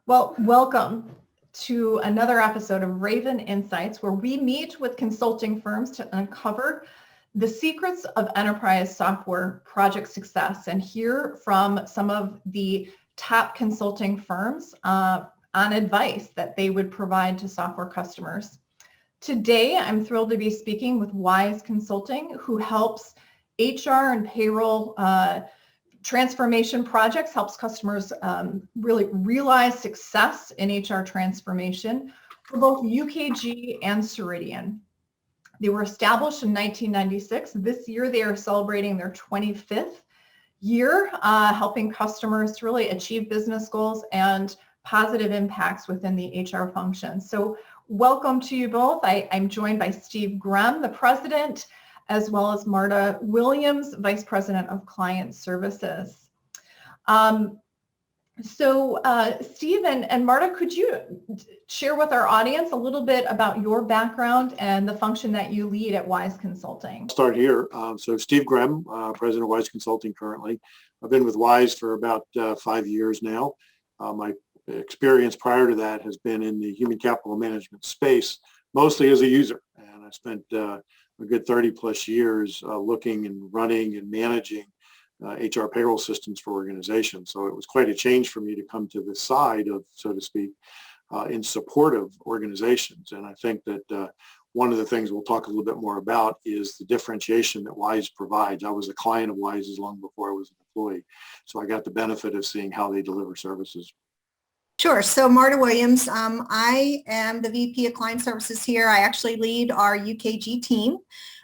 Well, welcome to another episode of Raven Insights, where we meet with consulting firms to uncover the secrets of enterprise software project success and hear from some of the top consulting firms on advice that they would provide to software customers. Today, I'm thrilled to be speaking with Wise Consulting, who helps HR and payroll transformation projects, helps customers really realize success in HR transformation for both UKG and Ceridian. They were established in 1996. This year, they are celebrating their 25th year, helping customers to really achieve business goals and positive impacts within the HR function. So welcome to you both. I'm joined by Steve Grem, the president, as well as Marta Williams, Vice President of Client Services. Steve and Marta, could you share with our audience a little bit about your background and the function that you lead at Wise Consulting? I'll start here. So Steve Grem, President of Wise Consulting currently. I've been with Wise for about 5 years now. My experience prior to that has been in the human capital management space, mostly as a user. And I spent a good 30 plus years looking and running and managing HR payroll systems for organizations. So it was quite a change for me to come to this side of, so to speak, in support of organizations. And I think that one of the things we'll talk a little bit more about is the differentiation that Wise provides. I was a client of Wise's long before I was an employee. So I got the benefit of seeing how they deliver services. Sure. So Marta Williams, I am the VP of Client Services here. I actually lead our UKG team.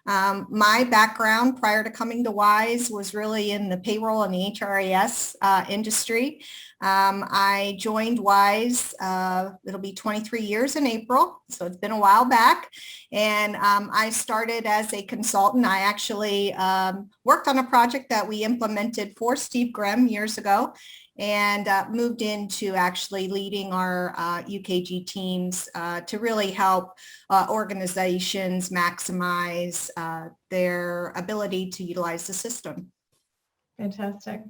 My background prior to coming to Wise was really in the payroll and the HRIS industry. I joined Wise, it'll be 23 years in April, so it's been a while back. And I started as a consultant. I actually worked on a project that we implemented for Steve Grem years ago, and moved into actually leading our UKG teams to really help organizations maximize their ability to utilize the system. Fantastic.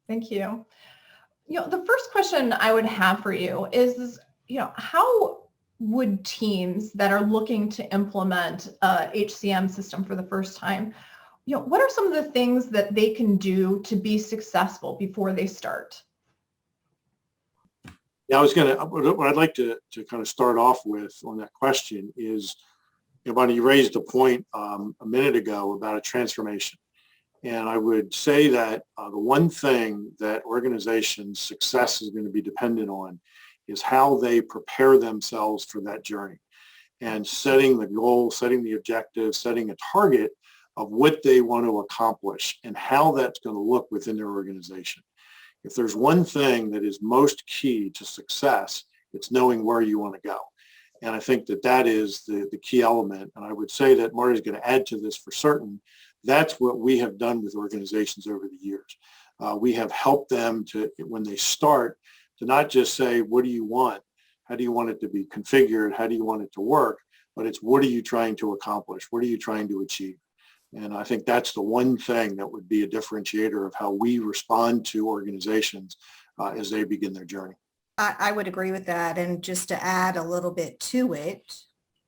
Thank you. The first question I would have for you is, how would teams that are looking to implement a HCM system for the first time, what are some of the things that they can do to be successful before they start? Yeah, what I'd like to kind of start off with on that question is, Bonnie, you raised a point a minute ago about a transformation. And I would say that the one thing that organizations' success is going to be dependent on is how they prepare themselves for that journey and setting the goal, setting the objective, setting a target of what they want to accomplish and how that's going to look within their organization. If there's one thing that is most key to success, it's knowing where you want to go. And I think that is the key element. And I would say that Marta is going to add to this for certain. That's what we have done with organizations over the years. We have helped them to, when they start, to not just say, what do you want? How do you want it to be configured? How do you want it to work? But it's, what are you trying to accomplish? What are you trying to achieve? And I think that's the one thing that would be a differentiator of how we respond to organizations as they begin their journey. I would agree with that. And just to add a little bit to it,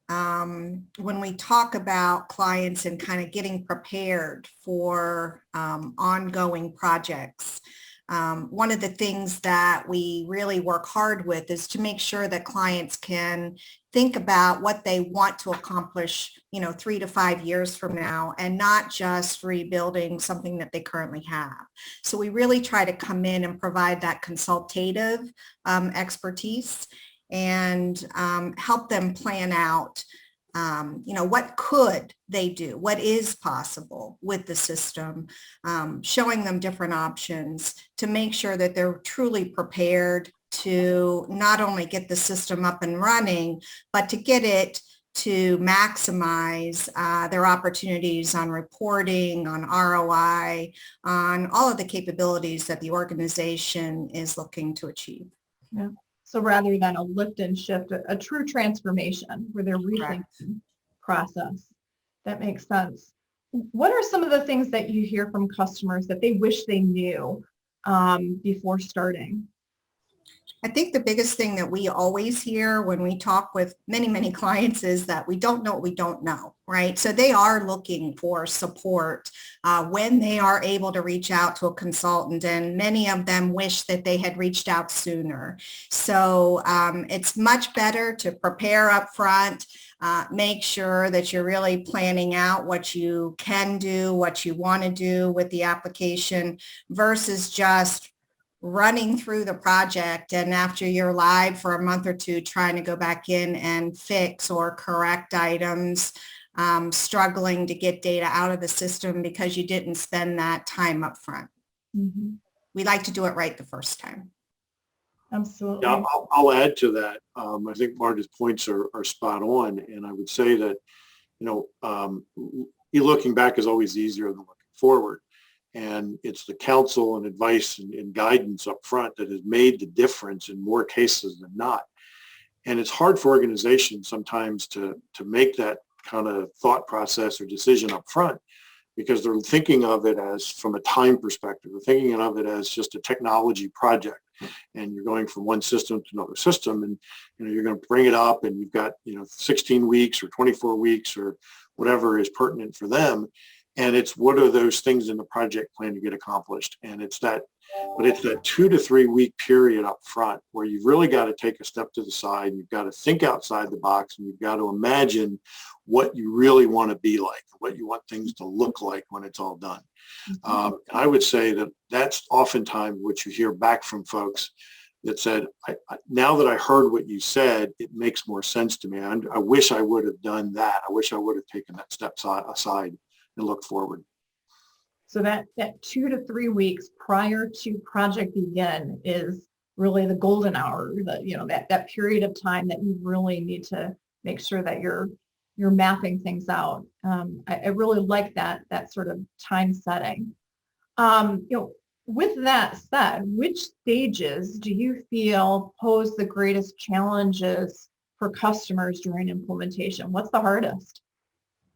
when we talk about clients and kind of getting prepared for ongoing projects, one of the things that we really work hard with is to make sure that clients can think about what they want to accomplish, 3 to 5 years from now, and not just rebuilding something that they currently have. So we really try to come in and provide that consultative expertise and help them plan out what could they do? What is possible with the system? Showing them different options to make sure that they're truly prepared to not only get the system up and running, but to get it to maximize their opportunities on reporting, on ROI, on all of the capabilities that the organization is looking to achieve. Yeah. So rather than a lift and shift, a true transformation where they're rethinking process. That makes sense. What are some of the things that you hear from customers that they wish they knew before starting? I think the biggest thing that we always hear when we talk with many, many clients is that we don't know what we don't know, right? So they are looking for support when they are able to reach out to a consultant, and many of them wish that they had reached out sooner. So it's much better to prepare up front, make sure that you're really planning out what you can do, what you want to do with the application versus just running through the project, and after you're live for a month or two trying to go back in and fix or correct items, struggling to get data out of the system because you didn't spend that time up front. Mm-hmm. We like to do it right the first time. Absolutely. Yeah, I'll add to that. I think Marta's points are spot on, and I would say that, you looking back is always easier than looking forward. And it's the counsel and advice and guidance up front that has made the difference in more cases than not. And it's hard for organizations sometimes to make that kind of thought process or decision up front, because they're thinking of it as from a time perspective. They're thinking of it as just a technology project, and you're going from one system to another system, and you're going to bring it up, and you've got 16 weeks or 24 weeks or whatever is pertinent for them. And it's what are those things in the project plan to get accomplished. And it's that 2 to 3 week period up front where you've really got to take a step to the side. You've got to think outside the box, and you've got to imagine what you really want to be like, what you want things to look like when it's all done. Mm-hmm. I would say that that's oftentimes what you hear back from folks that said, now that I heard what you said, it makes more sense to me. I wish I would have done that. I wish I would have taken that step aside and look forward. So that 2 to 3 weeks prior to project begin is really the golden hour, that period of time that you really need to make sure that you're mapping things out. I really like that sort of time setting. With that said, which stages do you feel pose the greatest challenges for customers during implementation? What's the hardest?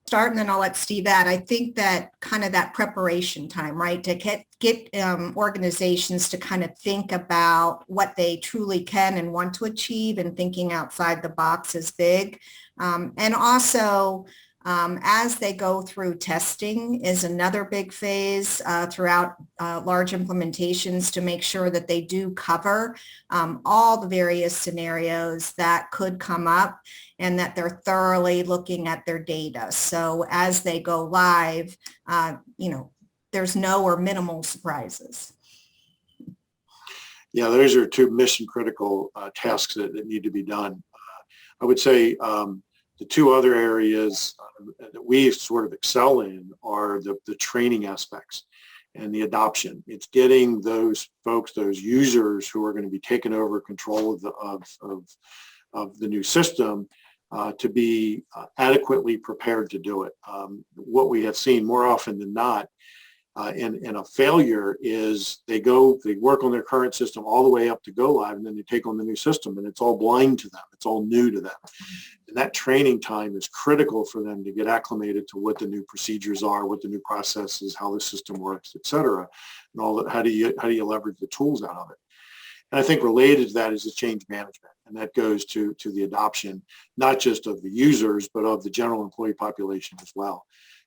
Start, and then I'll let Steve add. I think that kind of that preparation time, right, to get organizations to kind of think about what they truly can and want to achieve, and thinking outside the box is big. And also, as they go through testing is another big phase throughout large implementations, to make sure that they do cover all the various scenarios that could come up, and that they're thoroughly looking at their data. So as they go live, there's no or minimal surprises. Yeah, those are two mission critical tasks that need to be done. I would say the two other areas that we sort of excel in are the training aspects and the adoption. It's getting those folks, those users who are going to be taking over control of the new system to be adequately prepared to do it. What we have seen more often than not in a failure is they work on their current system all the way up to go live, and then they take on the new system, and it's all blind to them. It's all new to them. And that training time is critical for them to get acclimated to what the new procedures are, what the new process is, how the system works, et cetera, and all that. How do you leverage the tools out of it? And I think related to that is the change management, and that goes to the adoption, not just of the users, but of the general employee population as well.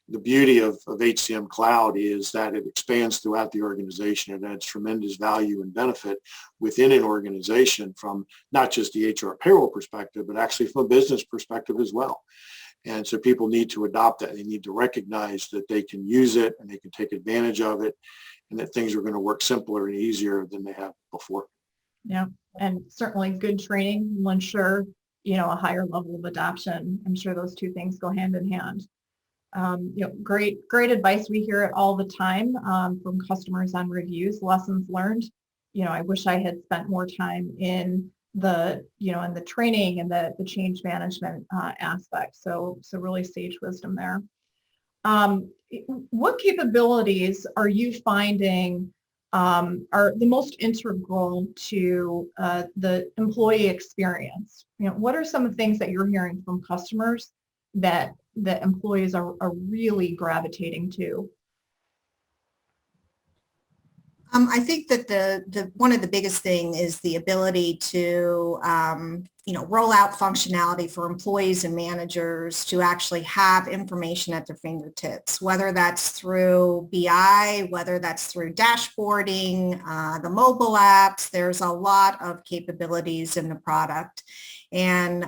The beauty of HCM Cloud is that it expands throughout the organization, and adds tremendous value and benefit within an organization from not just the HR payroll perspective, but actually from a business perspective as well. And so people need to adopt that. They need to recognize that they can use it and they can take advantage of it, and that things are going to work simpler and easier than they have before. Yeah, and certainly good training will ensure, a higher level of adoption. I'm sure those two things go hand in hand. Great advice. We hear it all the time from customers on reviews, lessons learned. I wish I had spent more time in the training and the change management aspect. So really sage wisdom there. What capabilities are you finding are the most integral to the employee experience? What are some of the things that you're hearing from customers that employees are really gravitating to? I think that the one of the biggest thing is the ability to roll out functionality for employees and managers to actually have information at their fingertips, whether that's through BI, whether that's through dashboarding, the mobile apps. There's a lot of capabilities in the product, and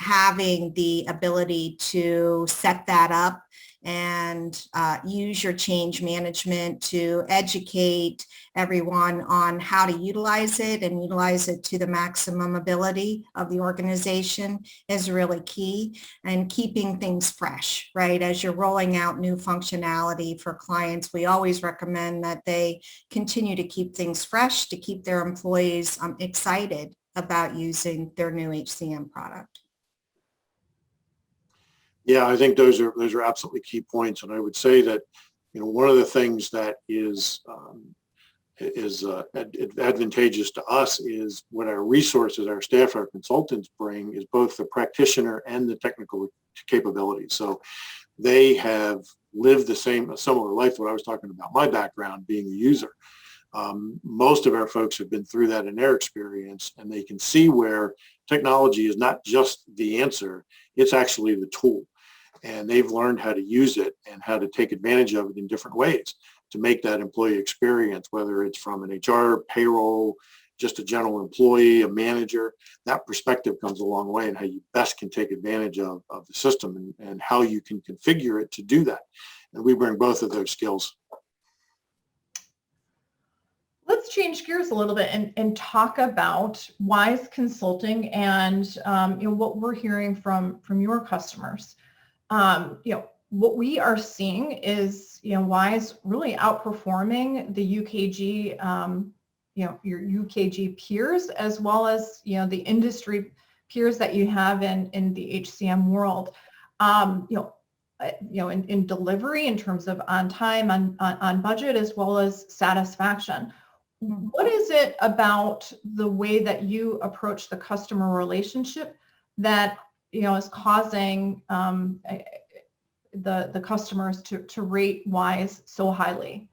having the ability to set that up and use your change management to educate everyone on how to utilize it and utilize it to the maximum ability of the organization is really key. And keeping things fresh, right? As you're rolling out new functionality for clients, we always recommend that they continue to keep things fresh to keep their employees excited about using their new HCM product. Yeah, I think those are absolutely key points, and I would say that one of the things that is advantageous to us is what our resources, our staff, our consultants bring is both the practitioner and the technical capabilities. So they have lived a similar life. What I was talking about, my background being a user. Most of our folks have been through that in their experience, and they can see where technology is not just the answer, it's actually the tool. And they've learned how to use it and how to take advantage of it in different ways to make that employee experience, whether it's from an HR, payroll, just a general employee, a manager. That perspective comes a long way in how you best can take advantage of the system and how you can configure it to do that. And we bring both of those skills. Let's change gears a little bit and talk about WISE Consulting and what we're hearing from your customers. What we are seeing is WISE really outperforming the UKG, your UKG peers, as well as the industry peers that you have in the HCM world. In delivery, in terms of on time, on budget, as well as satisfaction. What is it about the way that you approach the customer relationship that is causing the customers to rate WISE so highly?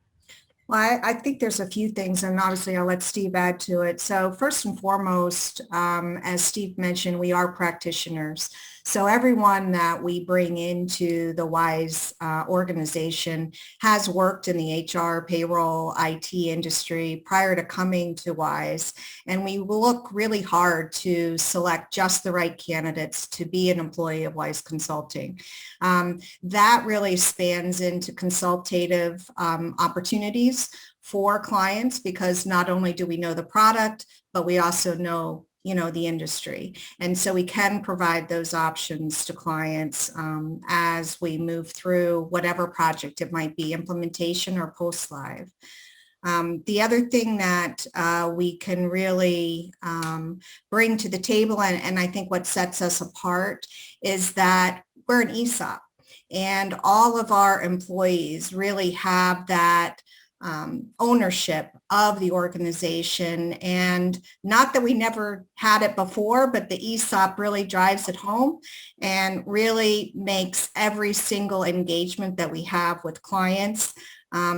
Well, I think there's a few things, and obviously I'll let Steve add to it. So first and foremost, as Steve mentioned, we are practitioners. So everyone that we bring into the WISE organization has worked in the HR, payroll, IT industry prior to coming to WISE. And we look really hard to select just the right candidates to be an employee of WISE Consulting. That really spans into consultative opportunities for clients, because not only do we know the product, but we also know the industry. And so we can provide those options to clients as we move through whatever project it might be, implementation or post-live. The other thing that we can really bring to the table, and I think what sets us apart, is that we're an ESOP, and all of our employees really have that ownership of the organization. And not that we never had it before, but the ESOP really drives it home and really makes every single engagement that we have with clients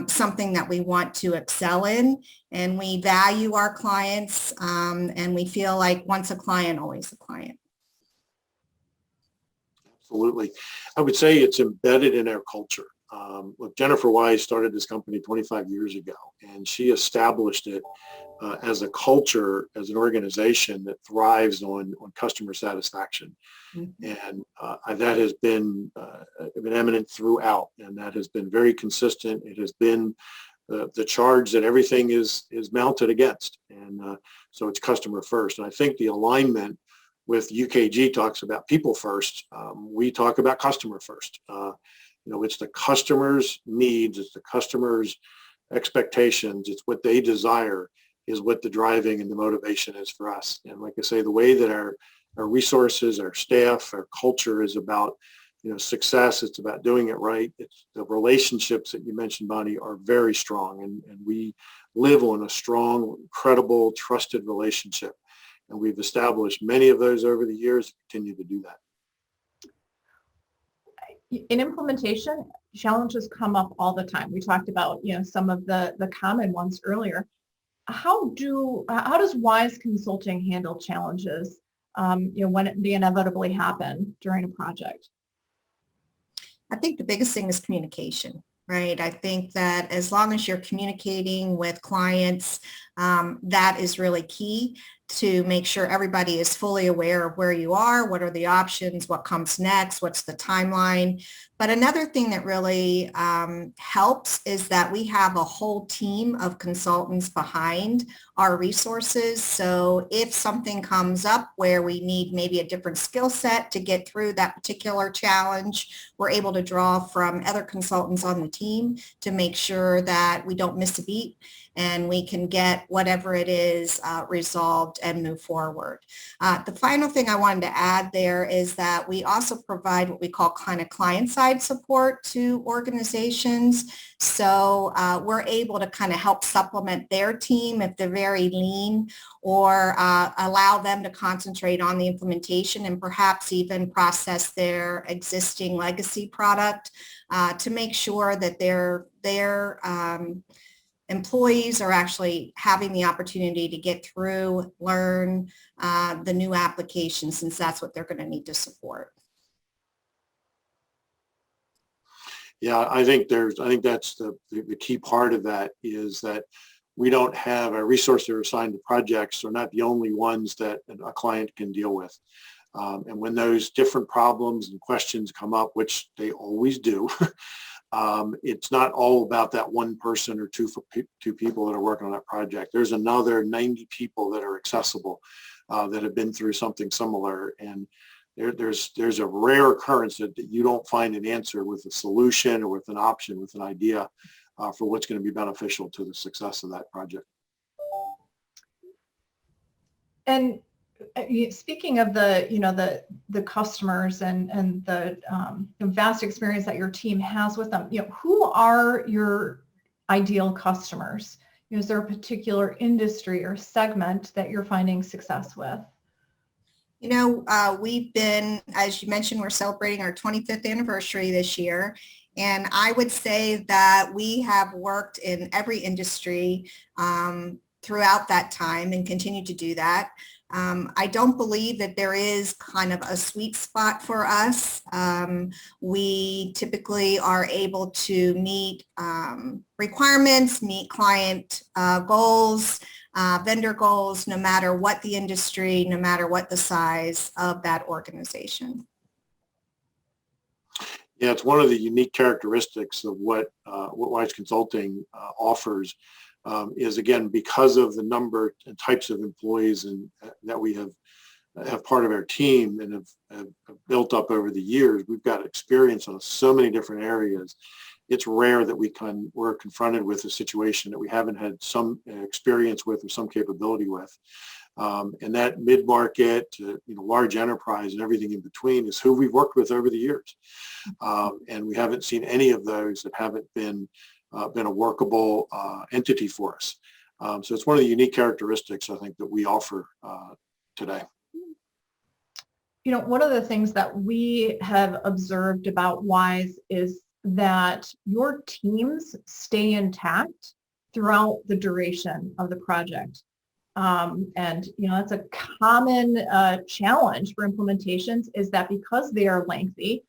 something that we want to excel in. And we value our clients, and we feel like once a client, always a client. Absolutely. I would say it's embedded in our culture. Look, Jennifer Wise started this company 25 years ago, and she established it as a culture, as an organization that thrives on customer satisfaction. Mm-hmm. And that has been eminent throughout, and that has been very consistent. It has been the charge that everything is mounted against. And so it's customer first. And I think the alignment with UKG talks about people first. We talk about customer first. It's the customer's needs, it's the customer's expectations, it's what they desire is what the driving and the motivation is for us. And like I say, the way that our resources, our staff, our culture is about, success, it's about doing it right. It's the relationships that you mentioned, Bonnie, are very strong, and we live on a strong, credible, trusted relationship. And we've established many of those over the years, continue to do that. In implementation, challenges come up all the time. We talked about, some of the common ones earlier. How does Wise Consulting handle challenges, when they inevitably happen during a project? I think the biggest thing is communication, right? I think that as long as you're communicating with clients, that is really key to make sure everybody is fully aware of where you are, what are the options, what comes next, what's the timeline. But another thing that really helps is that we have a whole team of consultants behind our resources. So if something comes up where we need maybe a different skill set to get through that particular challenge, we're able to draw from other consultants on the team to make sure that we don't miss a beat and we can get whatever it is resolved and move forward. The final thing I wanted to add there is that we also provide what we call kind of client-side support to organizations. So we're able to kind of help supplement their team if they're very lean, or allow them to concentrate on the implementation and perhaps even process their existing legacy product to make sure that their employees are actually having the opportunity to get through, learn the new application, since that's what they're going to need to support. Yeah, I think that's the key part of that, is that we don't have a resource that are assigned to projects are not the only ones that a client can deal with. And when those different problems and questions come up, which they always do, it's not all about that one person or two people that are working on that project. There's another 90 people that are accessible that have been through something similar. And there's a rare occurrence that you don't find an answer with a solution or with an option, with an idea for what's going to be beneficial to the success of that project. And speaking of the customers and the vast experience that your team has with them, who are your ideal customers? Is there a particular industry or segment that you're finding success with? We've been, as you mentioned, we're celebrating our 25th anniversary this year. And I would say that we have worked in every industry throughout that time and continue to do that. I don't believe that there is kind of a sweet spot for us. We typically are able to meet requirements, meet client goals, vendor goals, no matter what the industry, no matter what the size of that organization. Yeah, it's one of the unique characteristics of what Wise Consulting offers. Is, again, because of the number and types of employees and that we have part of our team and have built up over the years. We've got experience on so many different areas. It's rare that we're confronted with a situation that we haven't had some experience with or some capability with. And that mid-market to large enterprise and everything in between is who we've worked with over the years. And we haven't seen any of those that haven't been a workable entity for us. So it's one of the unique characteristics, I think, that we offer today. One of the things that we have observed about Wise is that your teams stay intact throughout the duration of the project. And that's a common challenge for implementations, is that because they are lengthy,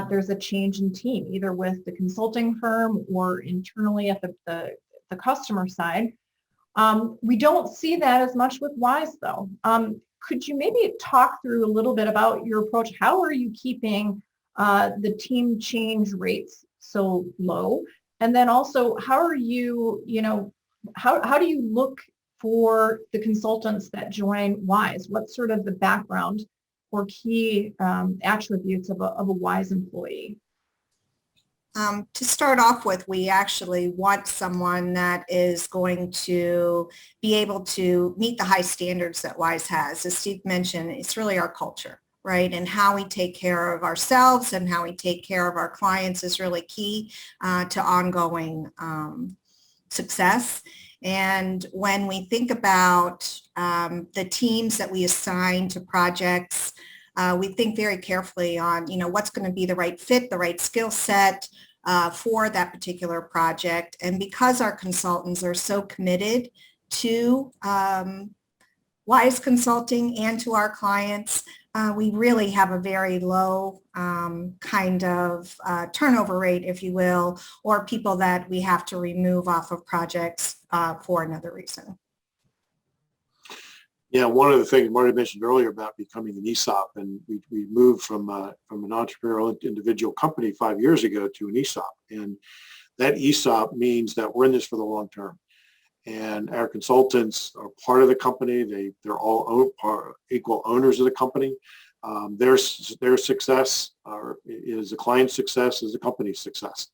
there's a change in team, either with the consulting firm or internally at the customer side. We don't see that as much with Wise, though. Could you maybe talk through a little bit about your approach? How are you keeping the team change rates so low? And then also, how are you, how do you look for the consultants that join Wise? What's sort of the background or key attributes of a Wise employee? To start off with, we actually want someone that is going to be able to meet the high standards that Wise has. As Steve mentioned, it's really our culture, right? And how we take care of ourselves and how we take care of our clients is really key to ongoing success. And when we think about the teams that we assign to projects, we think very carefully on, what's going to be the right fit, the right skill set for that particular project. And because our consultants are so committed to WISE Consulting and to our clients, we really have a very low kind of turnover rate, if you will, or people that we have to remove off of projects for another reason. Yeah, one of the things Marty mentioned earlier about becoming an ESOP, and we moved from an entrepreneurial individual company 5 years ago to an ESOP. And that ESOP means that we're in this for the long term. And our consultants are part of the company. They're all equal owners of the company. Their success is the client's success, is the company's success.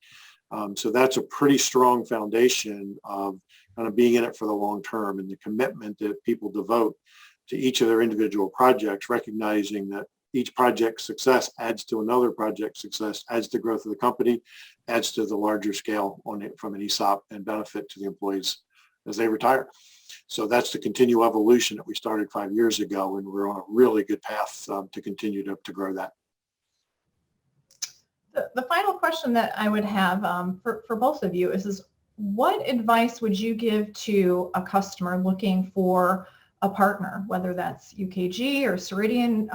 So that's a pretty strong foundation of kind of being in it for the long term, and the commitment that people devote to each of their individual projects, recognizing that each project success adds to another project success, adds to growth of the company, adds to the larger scale from an ESOP, and benefit to the employees as they retire. So that's the continual evolution that we started 5 years ago, and we're on a really good path to continue to grow that. The final question that I would have for both of you is what advice would you give to a customer looking for a partner, whether that's UKG or Ceridian?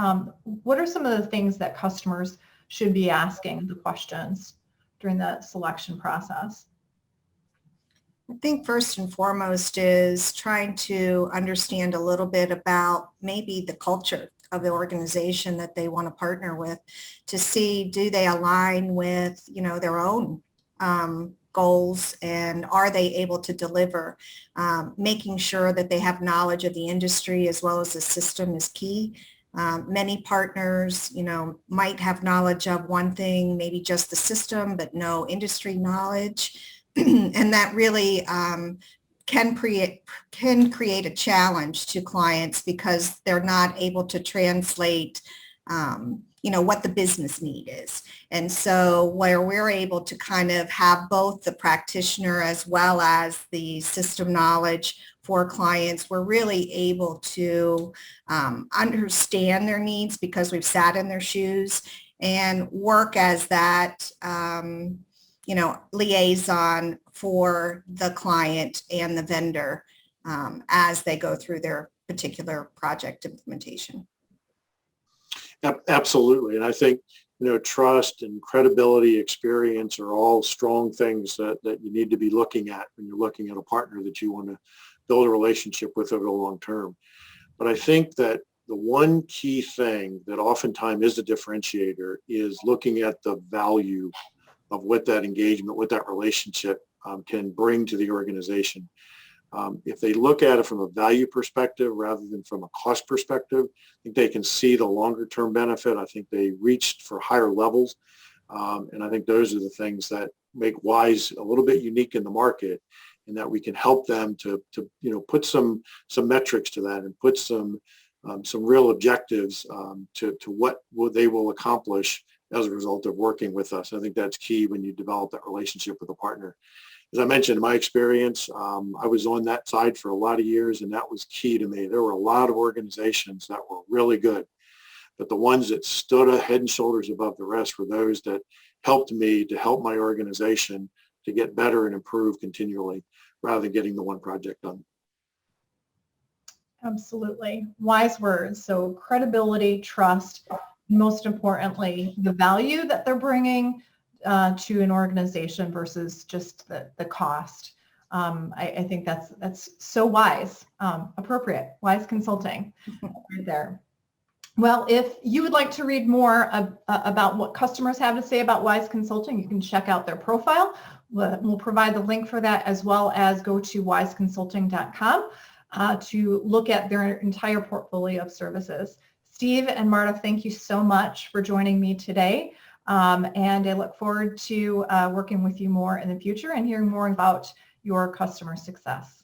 What are some of the things that customers should be asking the questions during the selection process? I think first and foremost is trying to understand a little bit about maybe the culture of the organization that they want to partner with, to see, do they align with, their own goals, and are they able to deliver? Making sure that they have knowledge of the industry as well as the system is key. Many partners, might have knowledge of one thing, maybe just the system, but no industry knowledge. And that really can create a challenge to clients because they're not able to translate what the business need is. And so where we're able to kind of have both the practitioner as well as the system knowledge for clients, we're really able to understand their needs because we've sat in their shoes and work as that liaison for the client and the vendor as they go through their particular project implementation. Absolutely. And I think, trust and credibility, experience are all strong things that you need to be looking at when you're looking at a partner that you want to build a relationship with over the long term. But I think that the one key thing that oftentimes is the differentiator is looking at the value of what that engagement, what that relationship can bring to the organization. If they look at it from a value perspective rather than from a cost perspective, I think they can see the longer term benefit. I think they reached for higher levels. And I think those are the things that make WISE a little bit unique in the market, and that we can help them to put some metrics to that and put some real objectives to what they will accomplish as a result of working with us. I think that's key when you develop that relationship with a partner. As I mentioned, in my experience, I was on that side for a lot of years, and that was key to me. There were a lot of organizations that were really good, but the ones that stood head and shoulders above the rest were those that helped me to help my organization to get better and improve continually rather than getting the one project done. Absolutely. Wise words. So credibility, trust, most importantly, the value that they're bringing to an organization versus just the cost. I think that's so wise, appropriate, WISE Consulting right there. Well, if you would like to read more about what customers have to say about WISE Consulting, you can check out their profile. We'll provide the link for that, as well as go to wiseconsulting.com to look at their entire portfolio of services. Steve and Marta, thank you so much for joining me today. And I look forward to working with you more in the future and hearing more about your customer success.